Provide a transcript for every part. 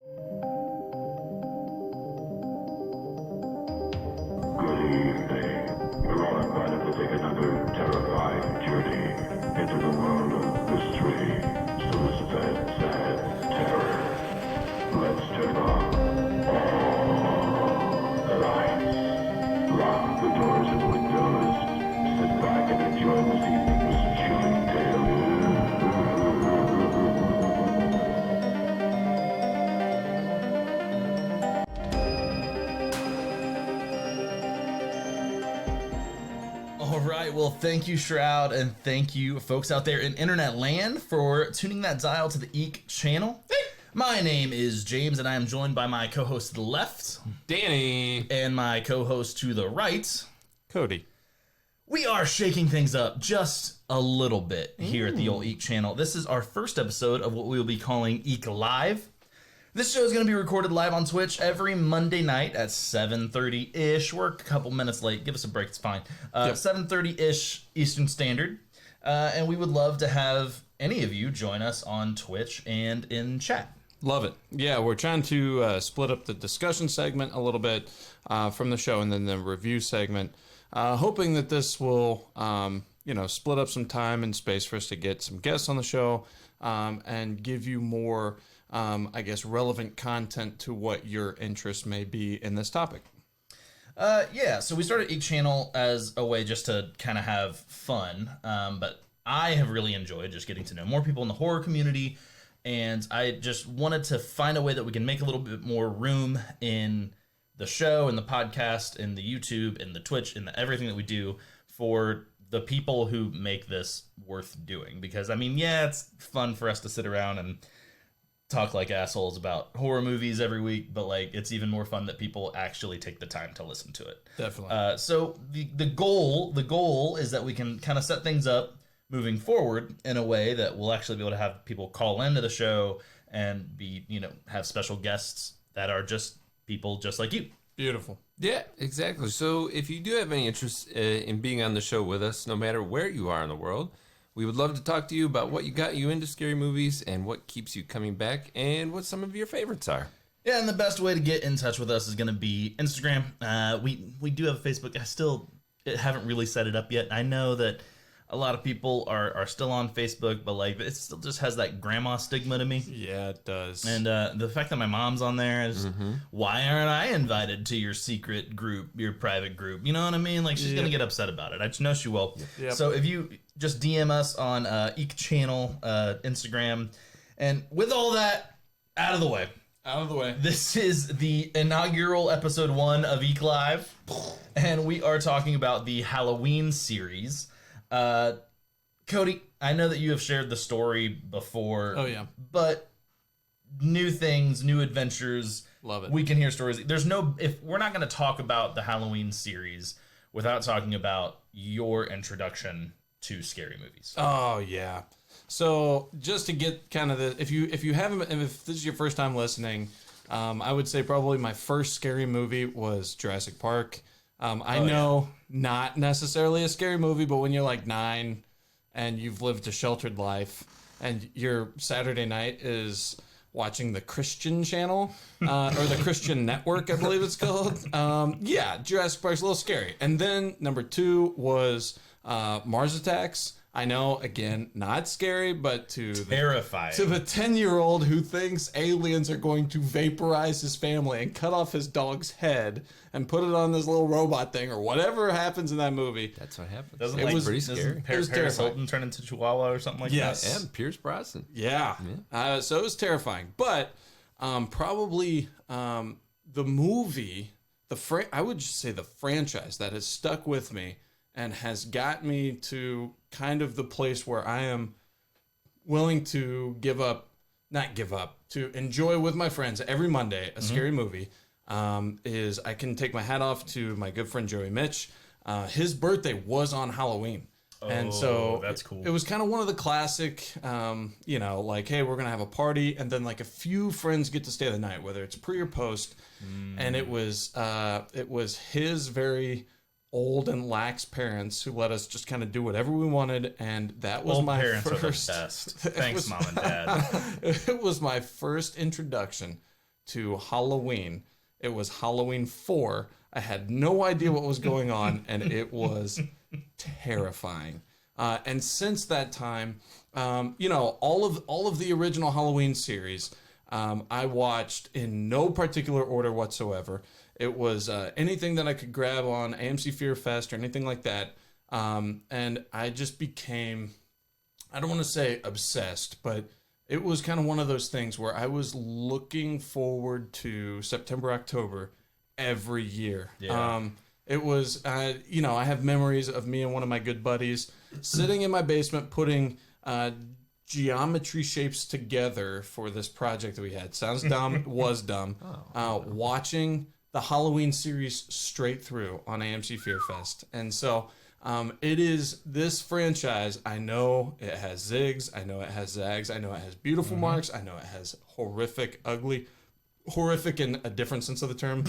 Good evening. We're all invited to take another terrifying journey into the world of mystery, suspense, and terror. Let's turn on all the lights, lock the doors and windows, sit back and enjoy this evening's chilling tale. All right, well, thank you, Shroud, and thank you, folks out there in internet land, for tuning that dial to the Eek channel. My name is James, and I am joined by my co-host to the left, Danny, and my co-host to the right, Cody. We are shaking things up just a little bit here at the old Eek channel. This is our first episode of what we will be calling Eek Live. This show is going to be recorded live on Twitch every Monday night at 7:30-ish. We're a couple minutes late. Give us a break. It's fine. 7:30-ish Eastern Standard. And we would love to have any of you join us on Twitch and in chat. Love it. Yeah, we're trying to split up the discussion segment a little bit from the show and then the review segment, hoping that this will, split up some time and space for us to get some guests on the show and give you more relevant content to what your interest may be in this topic. So we started Eek Channel as a way just to kind of have fun, but I have really enjoyed just getting to know more people in the horror community, and I just wanted to find a way that we can make a little bit more room in the show, in the podcast, in the YouTube, in the Twitch, in everything that we do for the people who make this worth doing. Because, it's fun for us to sit around and talk like assholes about horror movies every week, but it's even more fun that people actually take the time to listen to it. Definitely. So the goal is that we can kind of set things up moving forward in a way that we'll actually be able to have people call into the show and have special guests that are just people just like you. Beautiful. Yeah, exactly. So if you do have any interest in being on the show with us, no matter where you are in the world, we would love to talk to you about what got you into scary movies and what keeps you coming back and what some of your favorites are. Yeah, and the best way to get in touch with us is going to be Instagram. We do have a Facebook. I haven't really set it up yet. I know that a lot of people are still on Facebook, but it still just has that grandma stigma to me. Yeah, it does. And the fact that my mom's on there is, why aren't I invited to your secret group, your private group? You know what I mean? She's going to get upset about it. I just know she will. Yep. So if you just DM us on Eek Channel, Instagram, and with all that out of the way, this is the inaugural episode 1 of Eek Live, and we are talking about the Halloween series. Cody, I know that you have shared the story before. Oh, yeah. But new things, new adventures. Love it. We can hear stories. If we're not going to talk about the Halloween series without talking about your introduction to scary movies. Oh, yeah. So just to get kind of if you haven't, if this is your first time listening, I would say probably my first scary movie was Jurassic Park. I know not necessarily a scary movie, but when you're like 9 and you've lived a sheltered life and your Saturday night is watching the Christian channel or the Christian Network, I believe it's called. Jurassic Park's a little scary. And then number 2 was Mars Attacks. I know, again, not scary, but terrifying. To the 10-year-old who thinks aliens are going to vaporize his family and cut off his dog's head and put it on this little robot thing or whatever happens in that movie. That's what happened. It was pretty scary. Paris Hilton turn into Chihuahua or something like that? And Pierce Brosnan. Yeah. So it was terrifying. But probably the movie, I would just say the franchise that has stuck with me and has got me to kind of the place where I am willing to not give up, to enjoy with my friends every Monday a scary movie, is I can take my hat off to my good friend Joey Mitch. His birthday was on Halloween. And so that's cool. It was kind of one of the classic, hey, we're going to have a party. And then a few friends get to stay the night, whether it's pre or post. And it was his very old and lax parents who let us just kind of do whatever we wanted, and that was my parents first. Are the best. Thanks, Mom and Dad. It was my first introduction to Halloween. It was Halloween 4. I had no idea what was going on, and it was terrifying. And since that time, all of the original Halloween series, I watched in no particular order whatsoever. It was anything that I could grab on AMC Fear Fest or anything like that. And I just became, I don't want to say obsessed, but it was kind of one of those things where I was looking forward to September, October every year. Yeah. It was, I have memories of me and one of my good buddies sitting in my basement putting geometry shapes together for this project that we had. Sounds dumb, was dumb. Watching the Halloween series straight through on AMC Fear Fest. And so it is this franchise. I know it has zigs. I know it has zags. I know it has beautiful marks. I know it has horrific, ugly, horrific in a different sense of the term,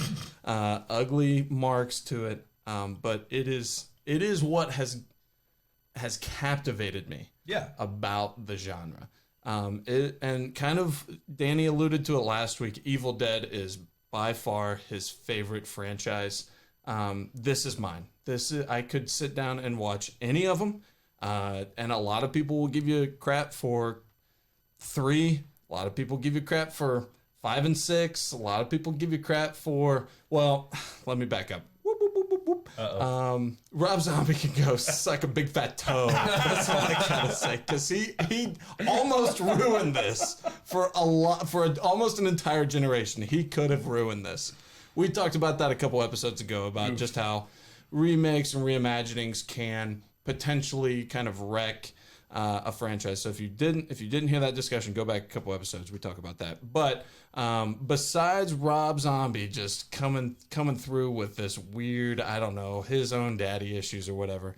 ugly marks to it. But it is what has captivated me. Yeah. About the genre. And kind of Danny alluded to it last week. Evil Dead is by far his favorite franchise. This is mine. I could sit down and watch any of them. And a lot of people will give you crap for 3. A lot of people give you crap for 5 and 6. A lot of people give you crap for, well, let me back up. Rob Zombie can go suck a big fat toe. That's all I gotta say, because he almost ruined this for almost an entire generation. He could have ruined this. We talked about that a couple episodes ago about just how remakes and reimaginings can potentially kind of wreck a franchise. So if you didn't hear that discussion, go back a couple episodes. We talk about that. But besides Rob Zombie just coming through with this weird, I don't know, his own daddy issues or whatever,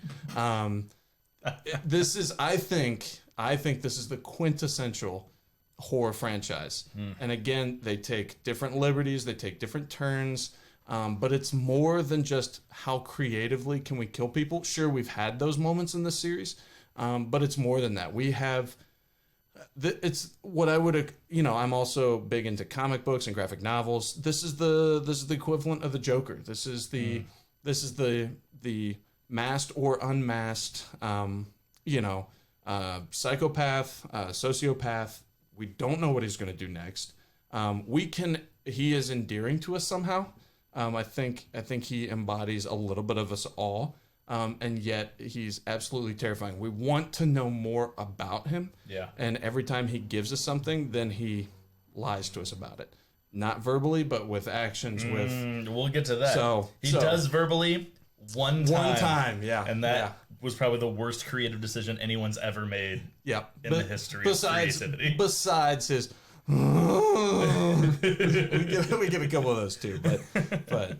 this is, I think this is the quintessential horror franchise. And again, they take different liberties, they take different turns. But it's more than just how creatively can we kill people. Sure, we've had those moments in this series. But it's more than that. We have, it's what I would, I'm also big into comic books and graphic novels. This is the equivalent of the Joker. This is the masked or unmasked, psychopath, sociopath. We don't know what he's going to do next. He is endearing to us somehow. I think he embodies a little bit of us all. And yet he's absolutely terrifying. We want to know more about him. Yeah. And every time he gives us something, then he lies to us about it. Not verbally, but with actions. We'll get to that. So he does verbally one time. One time, yeah. And that was probably the worst creative decision anyone's ever made. Yeah. In the history of creativity. Besides his, we get a couple of those too, but.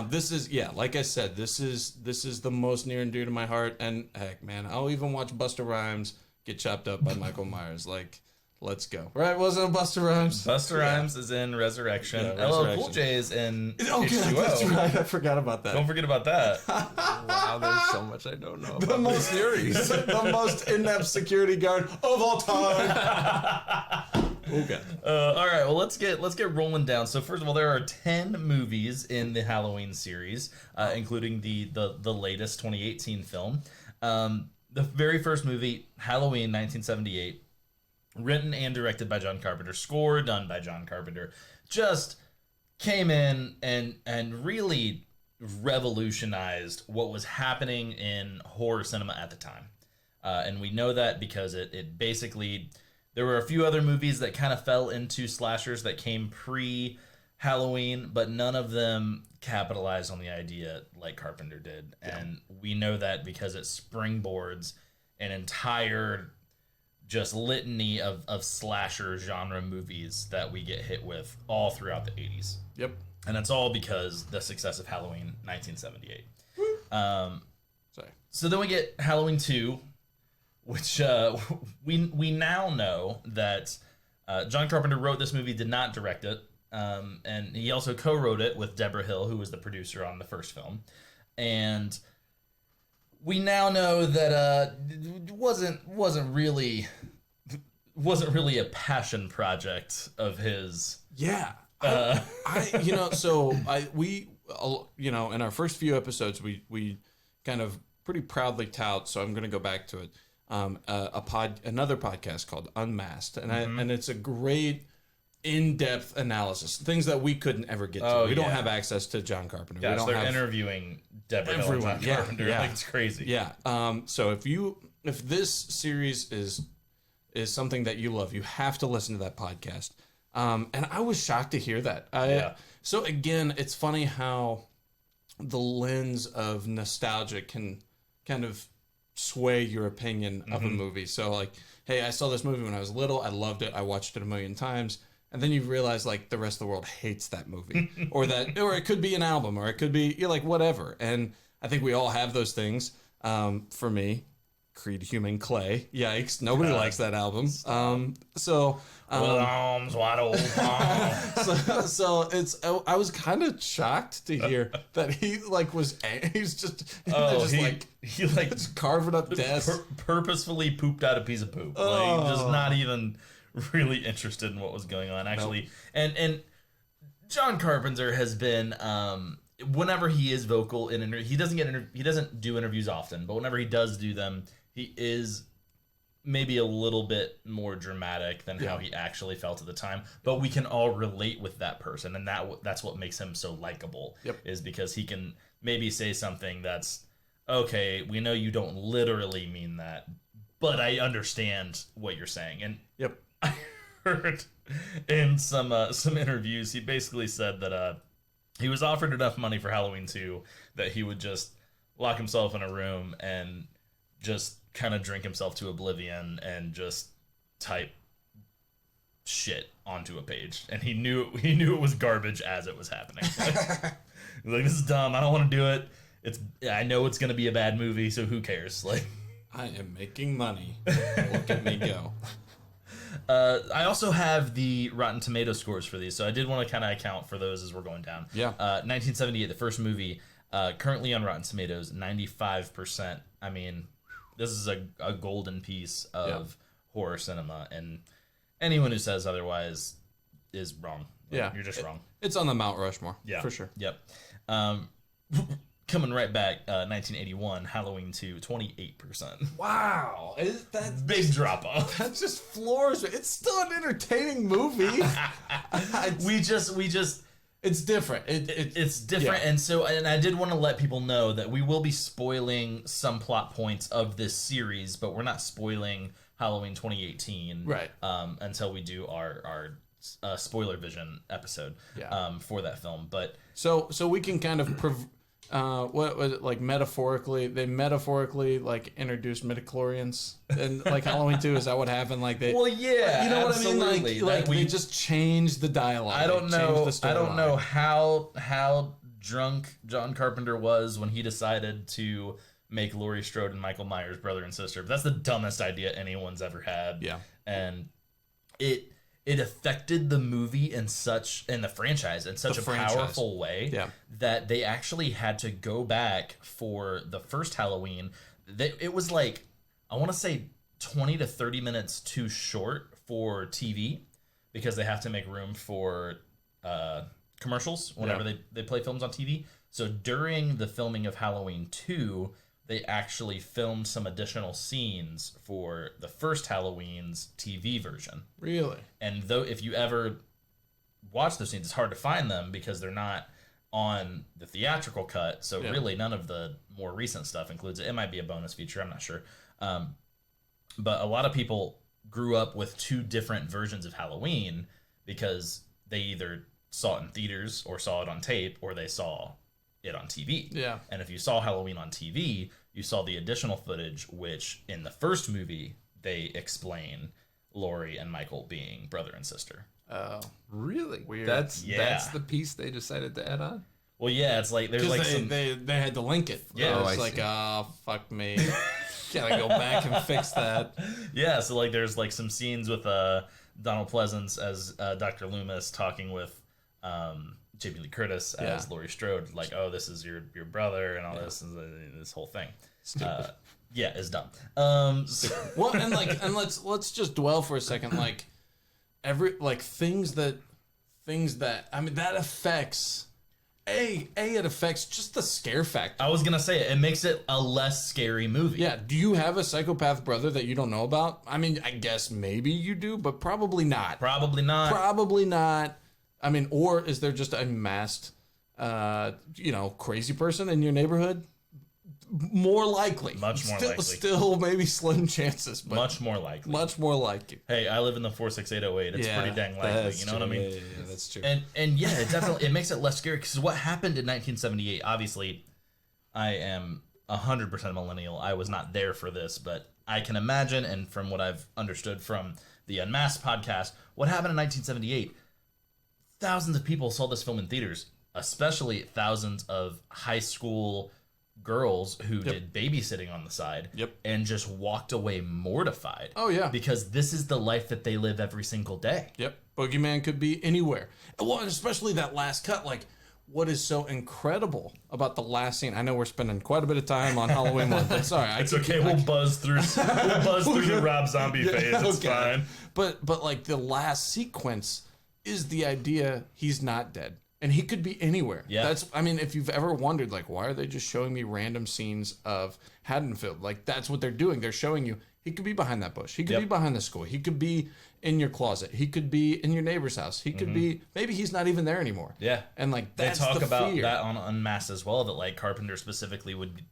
This is, like I said, this is the most near and dear to my heart. And heck, man, I'll even watch Busta Rhymes get chopped up by Michael Myers. Like, let's go. Right? Wasn't it Busta Rhymes? Busta Rhymes is in Resurrection. Yeah, LL Cool J is in H2O. That's right. I forgot about that. Don't forget about that. Wow, there's so much I don't know about this series. The most in-depth security guard of all time. Okay. All right. Well, let's get rolling down. So first of all, there are 10 movies in the Halloween series, including the latest 2018 film. The very first movie, Halloween, 1978, written and directed by John Carpenter, score done by John Carpenter, just came in and really revolutionized what was happening in horror cinema at the time. And we know that because it basically. There were a few other movies that kind of fell into slashers that came pre-Halloween, but none of them capitalized on the idea like Carpenter did. Yeah. And we know that because it springboards an entire just litany of slasher genre movies that we get hit with all throughout the 80s. Yep. And it's all because the success of Halloween 1978. Sorry. So then we get Halloween 2, which we now know that John Carpenter wrote this movie, did not direct it, and he also co-wrote it with Deborah Hill, who was the producer on the first film. And we now know that it wasn't really a passion project of his. Yeah, In our first few episodes, we kind of pretty proudly tout. So I'm going to go back to it. Another podcast called Unmasked, and it's a great in-depth analysis, things that we couldn't ever get to. We don't have access to John Carpenter. Gosh, we don't they're have interviewing Deborah Hill and everyone. John Carpenter. Yeah. Like, it's crazy. Yeah. So if this series is something that you love, you have to listen to that podcast. And I was shocked to hear that. So again, it's funny how the lens of nostalgia can kind of sway your opinion of a movie. So like, hey, I saw this movie when I was little. I loved it. I watched it a million times. And then you realize like the rest of the world hates that movie or it could be an album, or it could be like whatever. And I think we all have those things. For me, Creed Human Clay. Yikes. Nobody likes that album. So it's, I was kind of shocked to hear that he like he's just, he carving up desks. Purposefully pooped out a piece of poop. Like, just not even really interested in what was going on, actually. Nope. And John Carpenter has been, whenever he is vocal in he doesn't do interviews often, but whenever he does do them, he is maybe a little bit more dramatic than how he actually felt at the time. But we can all relate with that person, and that's what makes him so likable. Is because he can maybe say something that's, okay, we know you don't literally mean that, but I understand what you're saying. And I heard in some interviews, he basically said that he was offered enough money for Halloween 2 that he would just lock himself in a room and just kind of drink himself to oblivion and just type shit onto a page. And he knew it was garbage as it was happening. Like, this is dumb. I don't want to do it. I know it's going to be a bad movie, so who cares? Like, I am making money. Look at me go. I also have the Rotten Tomato scores for these, so I did want to kind of account for those as we're going down. 1978, the first movie, currently on Rotten Tomatoes, 95%. I mean, this is a golden piece of horror cinema, and anyone who says otherwise is wrong. Like, you're just wrong. It's on the Mount Rushmore, for sure. Yep. Coming right back, 1981, Halloween 2, 28%. Wow. That's big drop off. That just floors it. It's still an entertaining movie. we just it's different. It's different. And I did want to let people know that we will be spoiling some plot points of this series, but we're not spoiling Halloween 2018 until we do our spoiler vision episode for that film. But so we can kind of what was it, like metaphorically like introduced midichlorians and like Halloween 2, is that what happened? Like they, well, yeah, you know absolutely. what I mean? Like they just changed the dialogue. I don't know how drunk John Carpenter was when he decided to make Laurie Strode and Michael Myers brother and sister. But that's the dumbest idea anyone's ever had. Yeah. And it affected the movie and the franchise in such a powerful way that they actually had to go back for the first Halloween. It was like, I want to say 20 to 30 minutes too short for TV because they have to make room for commercials whenever they play films on TV. So during the filming of Halloween 2, they actually filmed some additional scenes for the first Halloween's TV version. Really? And though if you ever watch those scenes, it's hard to find them because they're not on the theatrical cut. So really none of the more recent stuff includes it. It might be a bonus feature, I'm not sure. But a lot of people grew up with two different versions of Halloween because they either saw it in theaters or saw it on tape or they saw it on TV. Yeah. And if you saw Halloween on TV, you saw the additional footage, which in the first movie, they explain Laurie and Michael being brother and sister. Oh. Really? Weird. That's the piece they decided to add on? Well, yeah, it's like, there's like they had to link it. Yeah. It's like, fuck me. Gotta go back and fix that. Yeah, so like there's like some scenes with Donald Pleasance as Dr. Loomis talking with Jamie Lee Curtis as Laurie Strode, like, oh, this is your brother and all this whole thing. Stupid. It's dumb. Well, and let's just dwell for a second, like things that things that, I mean, that affects, it affects just the scare factor. I was gonna say it makes it a less scary movie. Yeah, do you have a psychopath brother that you don't know about? I mean, I guess maybe you do, but probably not. Probably not. Probably not. I mean, or is there just a masked, crazy person in your neighborhood? More likely. Much more likely. Still maybe slim chances, but Much more likely. much more likely. Hey, I live in the 46808. It's pretty dang likely. You know what I mean? Yeah, that's true. And yeah, it definitely it makes it less scary because what happened in 1978. Obviously, I am 100% millennial. I was not there for this, but I can imagine, and from what I've understood from the Unmasked podcast, what happened in 1978. Thousands of people saw this film in theaters, especially thousands of high school girls who did babysitting on the side and just walked away mortified. Oh, yeah. Because this is the life that they live every single day. Yep. Boogeyman could be anywhere. Well, and especially that last cut. Like, what is so incredible about the last scene? I know we're spending quite a bit of time on Halloween one, but sorry. It's okay. We'll buzz through the Rob Zombie phase. It's fine. But like the last sequence is the idea he's not dead. And he could be anywhere. Yeah. I mean, if you've ever wondered, like, why are they just showing me random scenes of Haddonfield? Like, that's what they're doing. They're showing you he could be behind that bush. He could be behind the school. He could be in your closet. He could be in your neighbor's house. He could be, maybe he's not even there anymore. Yeah. And like, that's they talk the about fear. that on Unmasked as well, that like Carpenter specifically would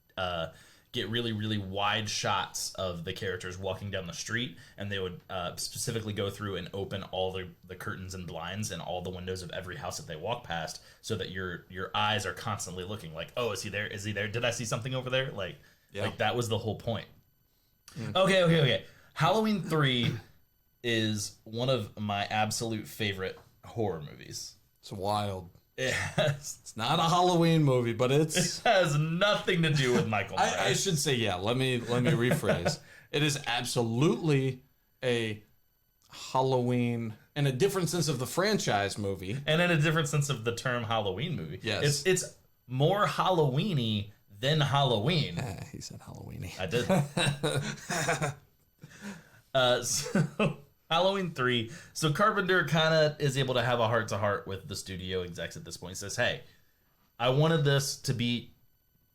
get really, really wide shots of the characters walking down the street, and they would specifically go through and open all the curtains and blinds and all the windows of every house that they walk past, so that your eyes are constantly looking like, oh, is he there? Is he there? Did I see something over there? Like that was the whole point. Okay. Halloween 3 is one of my absolute favorite horror movies. It's wild. Yes. It's not a Halloween movie, but It has nothing to do with Michael Myers. I should say, let me rephrase. It is absolutely a Halloween, in a different sense of the franchise movie. And in a different sense of the term Halloween movie. Yes. It's more Halloween-y than Halloween. He said Halloween-y. I did. So Halloween 3. So Carpenter kind of is able to have a heart-to-heart with the studio execs at this point. He says, hey, I wanted this to be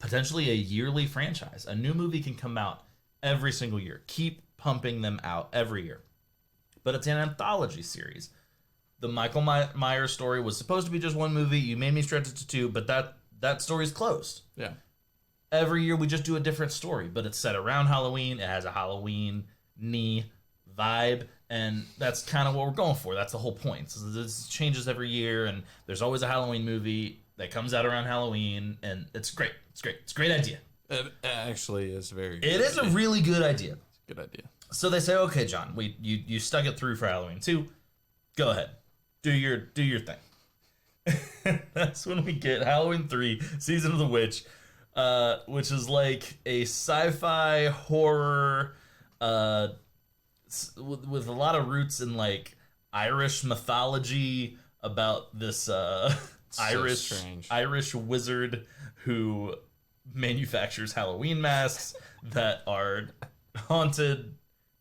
potentially a yearly franchise. A new movie can come out every single year. Keep pumping them out every year. But it's an anthology series. The Michael Myers story was supposed to be just one movie. You made me stretch it to 2, but that story's closed. Yeah. Every year we just do a different story, but it's set around Halloween. It has a Halloween-y vibe, and that's kind of what we're going for. That's the whole point. So this changes every year, and there's always a Halloween movie that comes out around Halloween, and it's great. It's great. It's a great idea. It actually is very good. It is a really good idea. Good idea. So they say, okay, John, you stuck it through for Halloween 2. Go ahead. Do your thing. That's when we get Halloween 3, Season of the Witch, which is like a sci-fi horror with a lot of roots in like Irish mythology about this Irish wizard who manufactures Halloween masks that are haunted,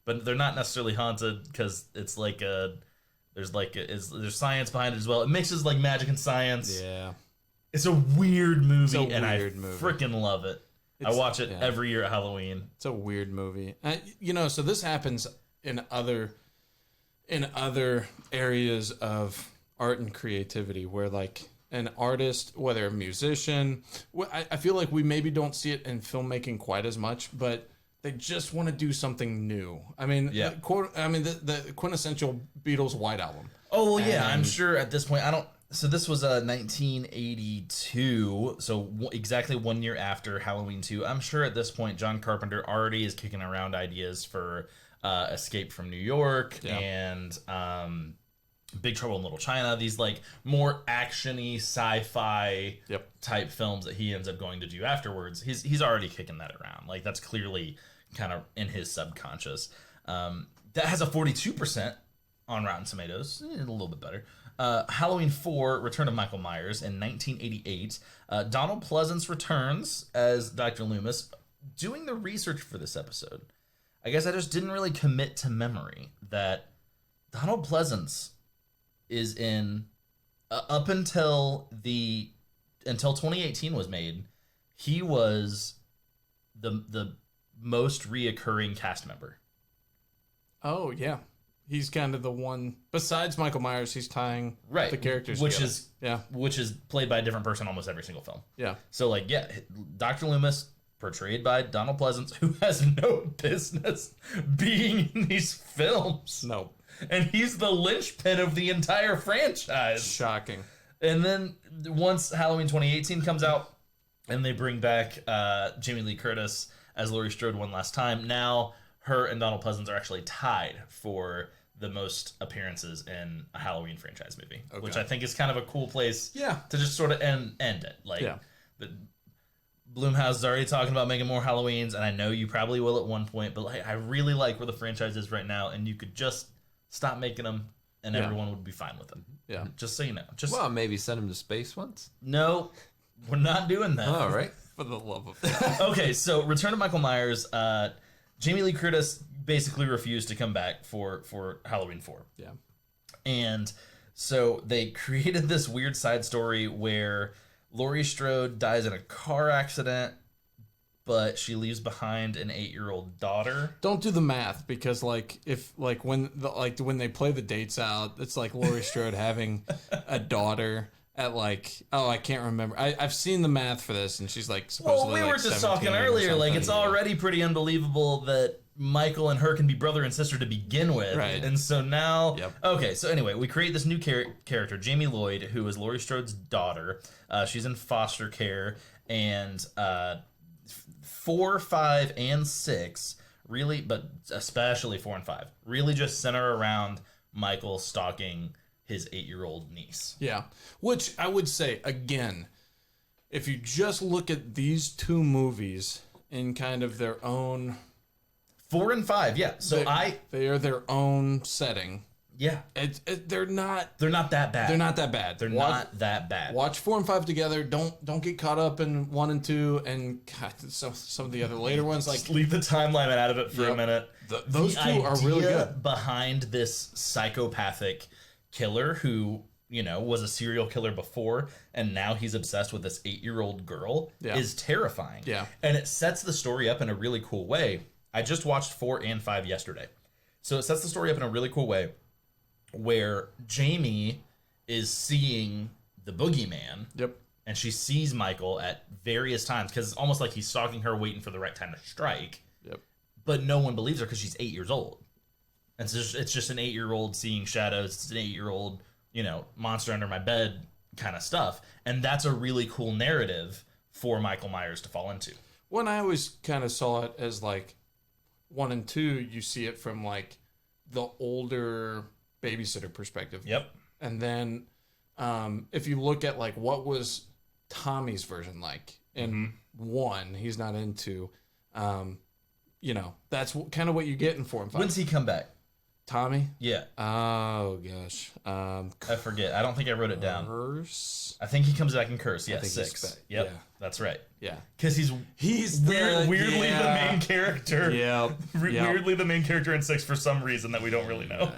but they're not necessarily haunted because it's like there's science behind it as well. It mixes like magic and science. Yeah. It's a weird movie, I movie. freaking love it. I watch it every year at Halloween. It's a weird movie. So this happens in other areas of art and creativity where like an artist, whether a musician, I feel like we maybe don't see it in filmmaking quite as much, but they just want to do something new. I mean, the quintessential Beatles White Album. Oh, well, yeah, I'm sure at this point, so this was 1982, so exactly 1 year after Halloween 2. I'm sure at this point, John Carpenter already is kicking around ideas for Escape from New York and Big Trouble in Little China, these like more action-y sci-fi type films that he ends up going to do afterwards. He's already kicking that around. Like that's clearly kind of in his subconscious. That has a 42% on Rotten Tomatoes, a little bit better. Halloween 4, Return of Michael Myers in 1988. Donald Pleasance returns as Dr. Loomis. Doing the research for this episode, I guess I just didn't really commit to memory that Donald Pleasance is in up until 2018 was made, he was the most reoccurring cast member. Oh yeah, he's kind of the one besides Michael Myers. He's tying the characters, which together. which is played by a different person almost every single film. Yeah. So like, yeah, Dr. Loomis, portrayed by Donald Pleasance, who has no business being in these films. No. And he's the linchpin of the entire franchise. Shocking. And then once Halloween 2018 comes out, and they bring back Jamie Lee Curtis as Laurie Strode one last time, now her and Donald Pleasance are actually tied for the most appearances in a Halloween franchise movie, which I think is kind of a cool place to just sort of end it. Like, Blumhouse is already talking about making more Halloweens, and I know you probably will at one point, but like, I really like where the franchise is right now, and you could just stop making them, and everyone would be fine with them. Yeah. Just so you know. Well, maybe send him to space once. No, we're not doing that. All right. For the love of God. Okay, so Return of Michael Myers. Jamie Lee Curtis basically refused to come back for Halloween 4. Yeah. And so they created this weird side story where Laurie Strode dies in a car accident, but she leaves behind an 8-year-old daughter. Don't do the math, because when they play the dates out, it's like Laurie Strode having a daughter at I can't remember. I've seen the math for this, and she's like supposedly. Well, we were just talking earlier. Like, it's already pretty unbelievable that Michael and her can be brother and sister to begin with, right? And so now, okay. So anyway, we create this new character, Jamie Lloyd, who is Laurie Strode's daughter. She's in foster care, and 4, 5, and 6 really, but especially 4 and 5, really just center around Michael stalking his 8-year-old niece. Yeah, which I would say, again, if you just look at these two movies in kind of their own... 4 and 5, yeah. So they are their own setting. Yeah. They're not that bad. They're not that bad. They're not that bad. Watch 4 and 5 together. Don't get caught up in 1 and 2 and God, some of the other later ones. Like, just leave the timeline out of it for a minute. Those two are really good. Behind this psychopathic killer who, was a serial killer before, and now he's obsessed with this 8-year-old girl is terrifying. Yeah. And it sets the story up in a really cool way. I just watched 4 and 5 yesterday. So it sets the story up in a really cool way where Jamie is seeing the boogeyman. Yep. And she sees Michael at various times because it's almost like he's stalking her, waiting for the right time to strike. Yep. But no one believes her because she's 8 years old. And so it's just an 8-year-old seeing shadows. It's an 8-year-old, monster under my bed kind of stuff. And that's a really cool narrative for Michael Myers to fall into. When I always kind of saw it as like 1 and 2, you see it from like the older babysitter perspective. Yep. And then if you look at like what was Tommy's version like in 1, he's not into, that's kind of what you get in 4 and 5. When's he come back? Tommy? Yeah. Oh gosh. I forget. I don't think I wrote it down. Curse? I think he comes back in Curse. Yeah, I think 6. Yep. yeah. That's right. Yeah. Because he's weirdly the main character. Yeah. Weirdly the main character in 6 for some reason that we don't really know.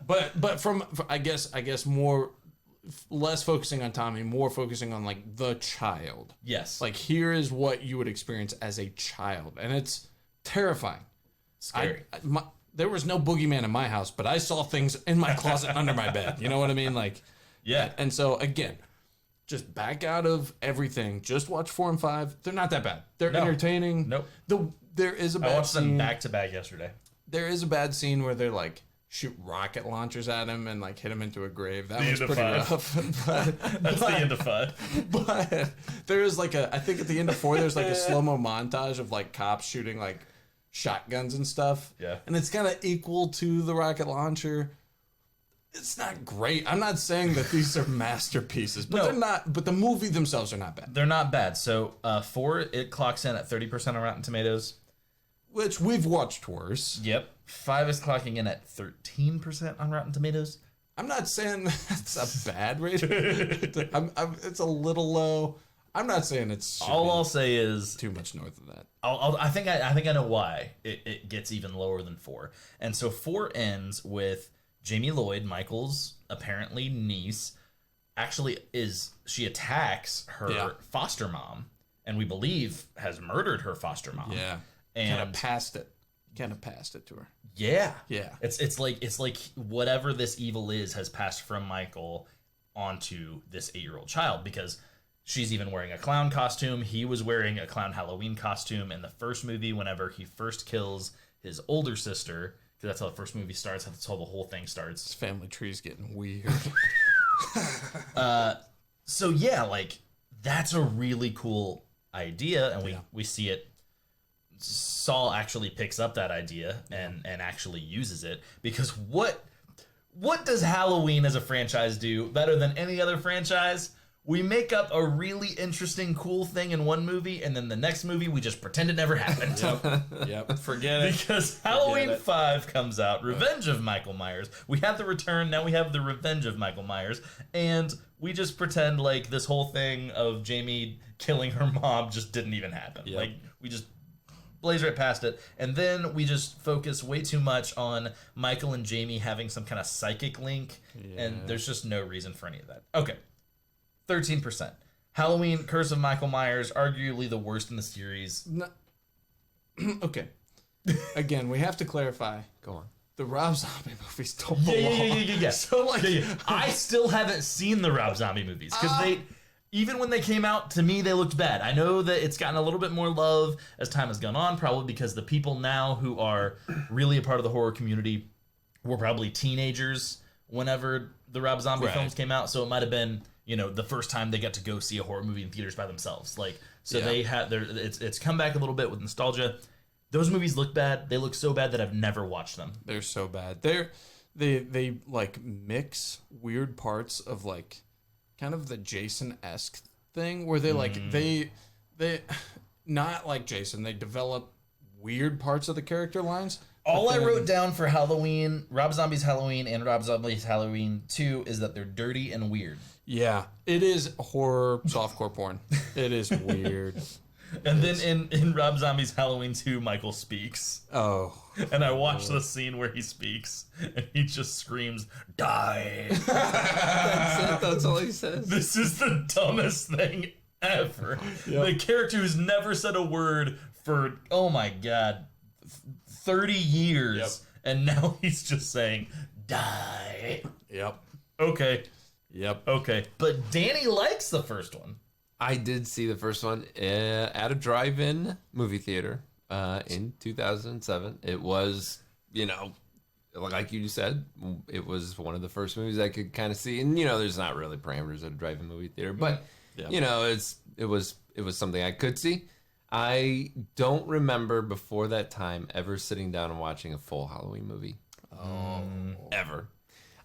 but from I guess more less focusing on Tommy, more focusing on like the child. Yes. Like, here is what you would experience as a child, and it's terrifying. Scary. There was no boogeyman in my house, but I saw things in my closet under my bed. You know what I mean? Like, yeah. And so again, just back out of everything. Just watch 4 and 5. They're not that bad. They're entertaining. Nope. There is a bad I watched scene. them back to back yesterday. There is a bad scene where they're like shoot rocket launchers at him and like hit him into a grave. That The was end of pretty 5. rough. That's the end of 5. But there is like I think at the end of 4, there's like a slow-mo montage of like cops shooting like shotguns and stuff. Yeah. And it's kind of equal to the rocket launcher. It's not great. I'm not saying that these are masterpieces, but they're not. But the movie themselves are not bad. They're not bad. So 4, it clocks in at 30% on Rotten Tomatoes. Which we've watched worse. Yep. 5 is clocking in at 13% on Rotten Tomatoes. I'm not saying that's a bad rating. It's a little low. I'm not saying it's. All I'll say is too much north of that. I think I know why it gets even lower than 4. And so 4 ends with Jamie Lloyd, Michael's apparently niece, actually she attacks her foster mom, and we believe has murdered her foster mom. Yeah. And kind of passed it to her. Yeah. Yeah. It's like whatever this evil is has passed from Michael onto this 8-year-old child, because she's even wearing a clown costume. He was wearing a clown Halloween costume in the first movie whenever he first kills his older sister, because that's how the first movie starts, that's how the whole thing starts. This family tree's getting weird. So yeah, like, that's a really cool idea, and we see it. Saul actually picks up that idea and actually uses it, because what does Halloween as a franchise do better than any other franchise? We make up a really interesting, cool thing in one movie, and then the next movie we just pretend it never happened. Yep. Forget it. Because Halloween 5 comes out, Revenge of Michael Myers. We had the return, now we have the Revenge of Michael Myers, and we just pretend like this whole thing of Jamie killing her mom just didn't even happen. Yep. Like, we just blaze right past it, and then we just focus way too much on Michael and Jamie having some kind of psychic link, and there's just no reason for any of that. Okay, 13%. Halloween, Curse of Michael Myers, arguably the worst in the series. No. Okay. Again, we have to clarify. Go on. The Rob Zombie movies don't belong. Yeah. So, like, I still haven't seen the Rob Zombie movies, because even when they came out, to me, they looked bad. I know that it's gotten a little bit more love as time has gone on, probably because the people now who are really a part of the horror community were probably teenagers whenever the Rob Zombie films came out. So it might have been, the first time they got to go see a horror movie in theaters by themselves. They had it's come back a little bit with nostalgia. Those movies look bad. They look so bad that I've never watched them. They're so bad. They like mix weird parts of like kind of the Jason-esque thing where they like they not like Jason, they develop weird parts of the character lines. All I wrote down for Halloween, Rob Zombie's Halloween and Rob Zombie's Halloween 2 is that they're dirty and weird. Yeah, it is horror softcore porn. It is weird. And then in Rob Zombie's Halloween 2, Michael speaks. Oh. And I watched the scene where he speaks, and he just screams, "Die!" That's all he says. This is the dumbest thing ever. Yep. The character who's never said a word for, oh my god, 30 years, and now he's just saying, "Die!" Yep. Okay. Yep. Okay. But Danny likes the first one. I did see the first one at a drive-in movie theater in 2007. It was, like you said, it was one of the first movies I could kind of see. And, there's not really parameters at a drive-in movie theater. But, it was something I could see. I don't remember before that time ever sitting down and watching a full Halloween movie. Oh. Ever.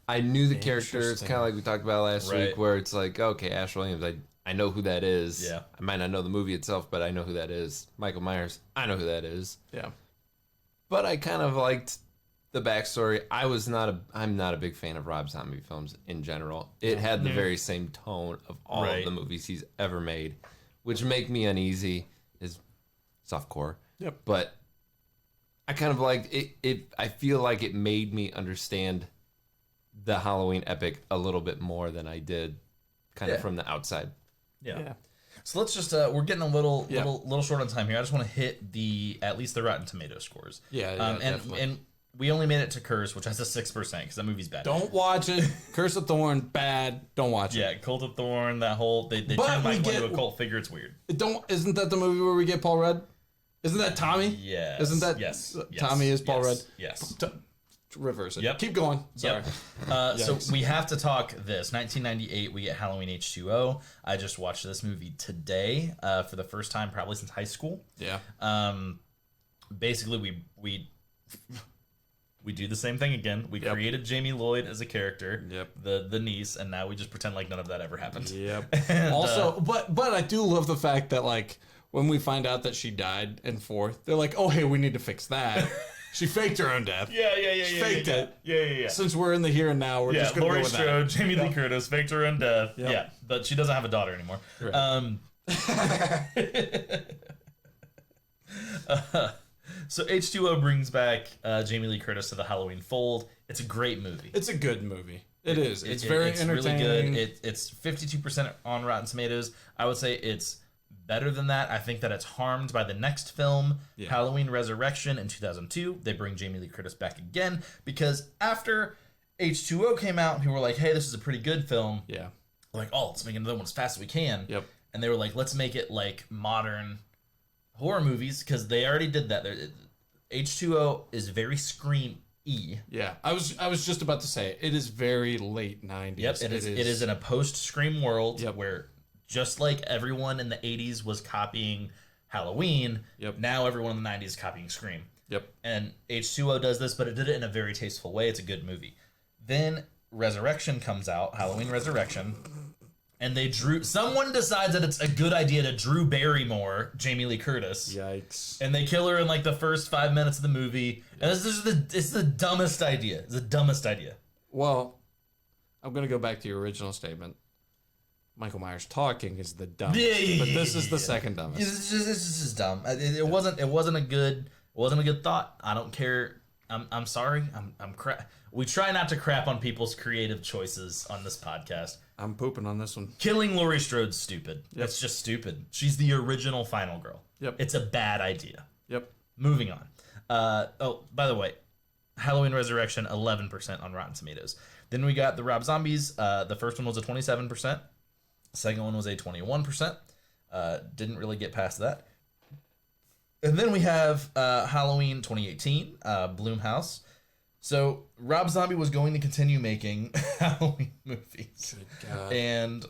I knew the character. It's kind of like we talked about last week, where it's like, okay, Ash Williams, I know who that is. Yeah. I might not know the movie itself, but I know who that is. Michael Myers, I know who that is. Yeah. But I kind of liked the backstory. I'm not a big fan of Rob Zombie films in general. It had the very same tone of all of the movies he's ever made, which make me uneasy. Is softcore. Yep. But I kind of liked it. I feel like it made me understand the Halloween epic a little bit more than I did kind of from the outside. Yeah. So let's just we're getting a little short on time here. I just want to hit at least the Rotten Tomato scores. Definitely. And we only made it to Curse, which has a 6% because that movie's bad. Don't watch it. Curse of Thorn, bad. Don't watch it. Yeah, Cult of Thorn, that whole they turned Michael into a cult figure. It's weird. Isn't that the movie where we get Paul Rudd? Isn't that Tommy? Yes. Isn't that Tommy is Paul Rudd? Yes. Reverse it. Yep. Keep going. Sorry. So we have to talk this. 1998, we get Halloween H2O. I just watched this movie today for the first time probably since high school. Yeah. Basically, we do the same thing again. We created Jamie Lloyd as a character, the niece, and now we just pretend like none of that ever happened. Yep. And, also, but I do love the fact that like when we find out that she died in 4th, they're like, oh hey, we need to fix that. She faked her own death. Yeah. She faked it. Yeah. Since we're in the here and now, we're just gonna Laurie go with Strode, that. Jamie Lee Curtis faked her own death. Yep. Yeah, but she doesn't have a daughter anymore. Right. So H2O brings back Jamie Lee Curtis to the Halloween fold. It's a great movie. It's a good movie. It is. It's very entertaining. Really good. It's 52% on Rotten Tomatoes. I would say it's better than that. I think that it's harmed by the next film, Halloween Resurrection in 2002. They bring Jamie Lee Curtis back again because after H2O came out, people were like, hey, this is a pretty good film. Yeah. Like, oh, let's make another one as fast as we can. Yep. And they were like, let's make it like modern horror movies because they already did that. H2O is very Scream-y. Yeah. I was just about to say, it is very late 90s. Yep, it is in a post-Scream world where just like everyone in the 80s was copying Halloween, now everyone in the 90s is copying Scream. Yep. And H2O does this, but it did it in a very tasteful way. It's a good movie. Then Resurrection comes out, Halloween Resurrection, and someone decides that it's a good idea to Drew Barrymore Jamie Lee Curtis. Yikes. And they kill her in like the first 5 minutes of the movie. And it's the dumbest idea. It's the dumbest idea. Well, I'm going to go back to your original statement. Michael Myers talking is the dumbest, but this is the second dumbest. It's just dumb. It wasn't a good thought. I don't care. I'm sorry. We try not to crap on people's creative choices on this podcast. I'm pooping on this one. Killing Laurie Strode's stupid. That's just stupid. She's the original final girl. Yep. It's a bad idea. Yep. Moving on. By the way, Halloween Resurrection 11% on Rotten Tomatoes. Then we got the Rob Zombies. The first one was a 27%. Second one was a 21%. Didn't really get past that. And then we have Halloween 2018, Blumhouse. So Rob Zombie was going to continue making Halloween movies. Good God. And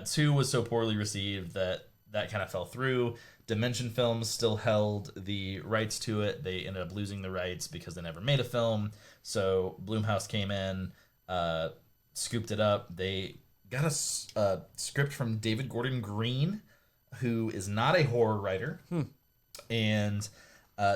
2 was so poorly received that kind of fell through. Dimension Films still held the rights to it. They ended up losing the rights because they never made a film. So Blumhouse came in, scooped it up. They got a script from David Gordon Green, who is not a horror writer. And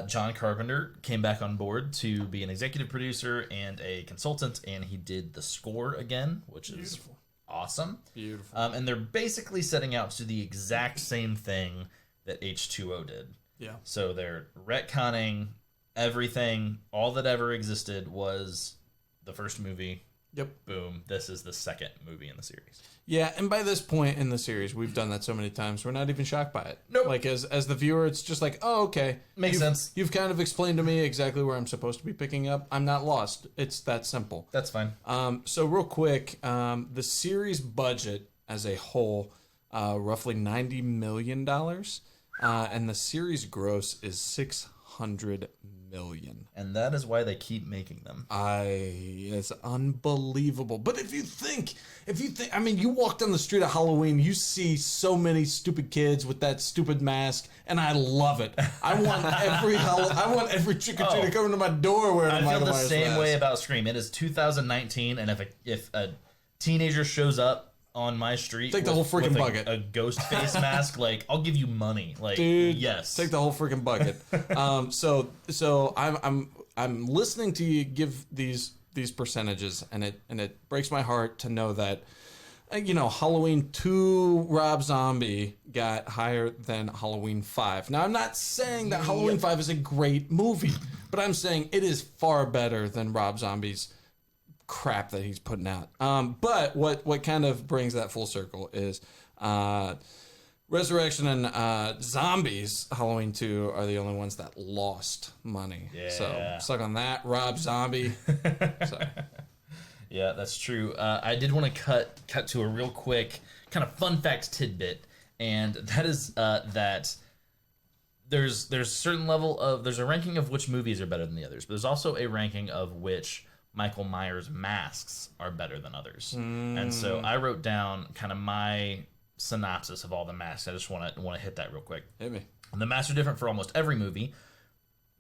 John Carpenter came back on board to be an executive producer and a consultant, and he did the score again, which is awesome. Beautiful. And they're basically setting out to do the exact same thing that H2O did. Yeah. So they're retconning everything. All that ever existed was the first movie. Yep. Boom. This is the second movie in the series. Yeah, and by this point in the series, we've done that so many times, we're not even shocked by it. Nope. Like, as the viewer, it's just like, oh, okay. Makes sense. You've kind of explained to me exactly where I'm supposed to be picking up. I'm not lost. It's that simple. That's fine. So real quick, the series budget as a whole, roughly $90 million. And the series gross is $600 million. And that is why they keep making them. It's unbelievable. But if you think, I mean, you walk down the street of Halloween, you see so many stupid kids with that stupid mask, and I love it. I want every trick-or-treater coming to my door wearing a Michael I feel the Myers same mask. way about Scream. It is 2019, and if a teenager shows up on my street, Take the whole freaking bucket. A ghost face mask, like, I'll give you money. Like, Dude, yes. take the whole freaking bucket. So I'm listening to you give these percentages, and it breaks my heart to know that Halloween 2 Rob Zombie got higher than Halloween 5. Now, I'm not saying that Halloween 5 is a great movie, but I'm saying it is far better than Rob Zombie's crap that he's putting out. But what kind of brings that full circle is Resurrection and Zombies Halloween 2 are the only ones that lost money. Yeah. So suck on that, Rob Zombie. Sorry. Yeah, that's true. I did want to cut to a real quick kind of fun fact tidbit, and that is that there's a certain level of there's a ranking of which movies are better than the others, but there's also a ranking of which Michael Myers masks are better than others. And so I wrote down kind of my synopsis of all the masks. I just want to hit that real quick. Hit me. The masks are different for almost every movie.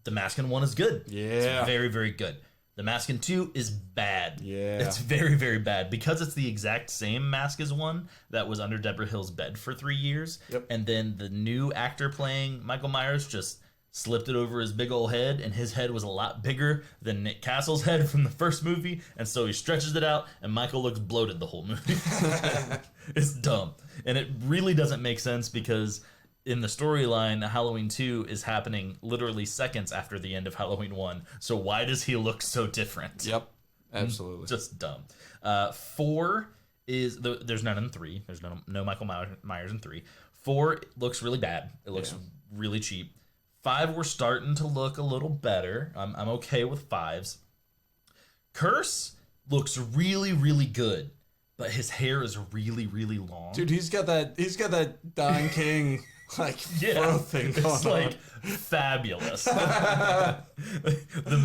The mask in 1 is good. Yeah. It's very, very good. The mask in 2 is bad. Yeah. It's very, very bad. Because it's the exact same mask as 1 that was under Deborah Hill's bed for 3 years. Yep. And then the new actor playing Michael Myers just slipped it over his big old head, and his head was a lot bigger than Nick Castle's head from the first movie, and so he stretches it out, and Michael looks bloated the whole movie. It's dumb. And it really doesn't make sense because in the storyline, Halloween 2 is happening literally seconds after the end of Halloween 1. So why does he look so different? Yep, absolutely. Just dumb. 4 is there's none in 3. There's no Michael Myers in 3. 4 looks really bad. It looks really cheap. 5, we're starting to look a little better. I'm okay with 5s. Curse looks really, really good, but his hair is really, really long. Dude, he's got that Don King fro thing going it's like on. fabulous. The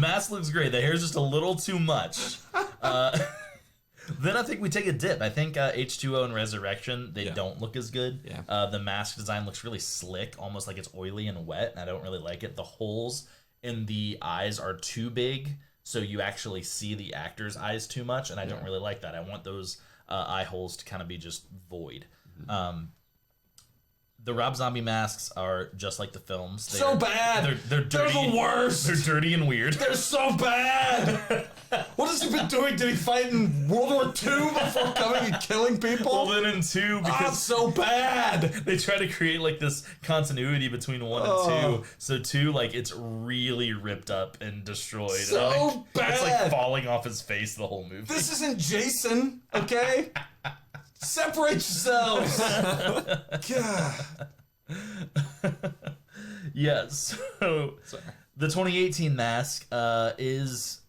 mask looks great. The hair's just a little too much. Then I think we take a dip. I think H2O and Resurrection, they don't look as good. Yeah. The mask design looks really slick, almost like it's oily and wet, and I don't really like it. The holes in the eyes are too big, so you actually see the actor's eyes too much, and I don't really like that. I want those eye holes to kind of be just void. Mm-hmm. The Rob Zombie masks are just like the films. So bad. They're dirty. They're the worst. They're dirty and weird. They're so bad. What has he been doing? Did he fight in World War II before coming and killing people? Well, then in 2, because it's so bad. They try to create like this continuity between 1 and 2. So 2, like, it's really ripped up and destroyed. So bad. It's like falling off his face the whole movie. This isn't Jason, okay? Separate yourselves. God. Yeah, so the 2018 mask is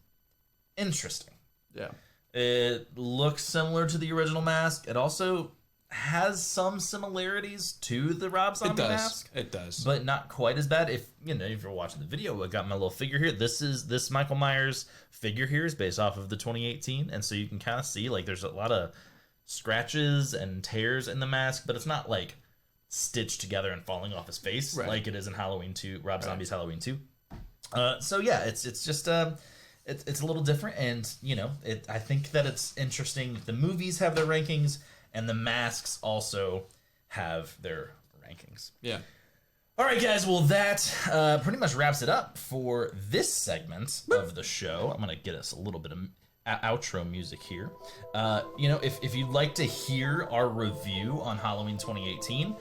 interesting. Yeah. It looks similar to the original mask. It also has some similarities to the Rob Zombie mask. It does. But not quite as bad. If you're watching the video, I got my little figure here. This Michael Myers figure here is based off of the 2018, and so you can kind of see like there's a lot of scratches and tears in the mask, but it's not like stitched together and falling off his face like it is in Halloween 2, Rob Zombie's Halloween 2. So yeah, it's just it's a little different, and I think that it's interesting. The movies have their rankings, and the masks also have their rankings. Yeah. All right, guys. Well, that pretty much wraps it up for this segment of the show. I'm gonna get us a little bit of outro music here. If you'd like to hear our review on Halloween 2018,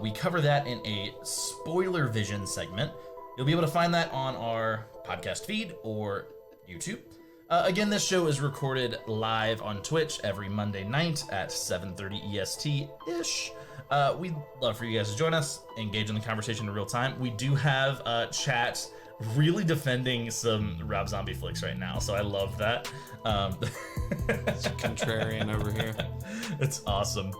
we cover that in a spoiler vision segment. You'll be able to find that on our podcast feed or YouTube. Again, this show is recorded live on Twitch every Monday night at 7:30 EST-ish. We'd love for you guys to join us, engage in the conversation in real time. We do have chat really defending some Rob Zombie flicks right now, so I love that. It's contrarian over here. It's awesome.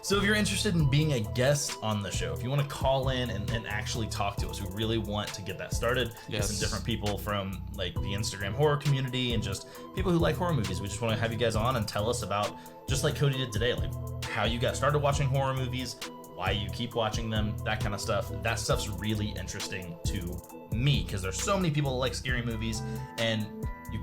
So if you're interested in being a guest on the show, if you want to call in and actually talk to us, we really want to get that started. Yes. With some different people from like the Instagram horror community and just people who like horror movies. We just want to have you guys on and tell us about, just like Cody did today, like how you got started watching horror movies, why you keep watching them, that kind of stuff. That stuff's really interesting to me because there's so many people that like scary movies, and you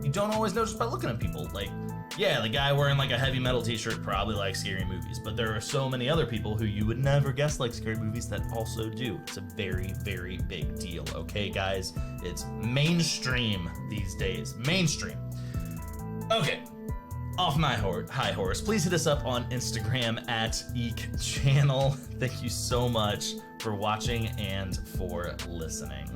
don't always know just by looking at people. Like, yeah, the guy wearing like a heavy metal t-shirt probably likes scary movies, but there are so many other people who you would never guess like scary movies that also do. It's a very, very big deal, okay, guys? It's mainstream these days. Mainstream. Okay. Off my high horse, please hit us up on Instagram at Eek Channel. Thank you so much for watching and for listening.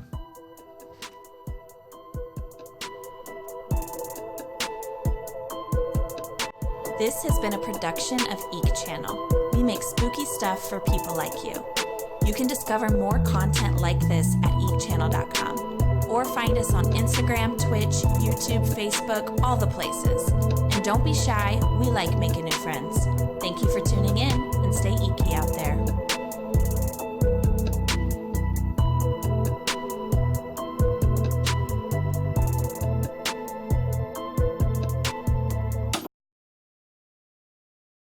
This has been a production of Eek Channel. We make spooky stuff for people like you. You can discover more content like this at eekchannel.com or find us on Instagram, Twitch, YouTube, Facebook, all the places. And don't be shy, we like making new friends. Thank you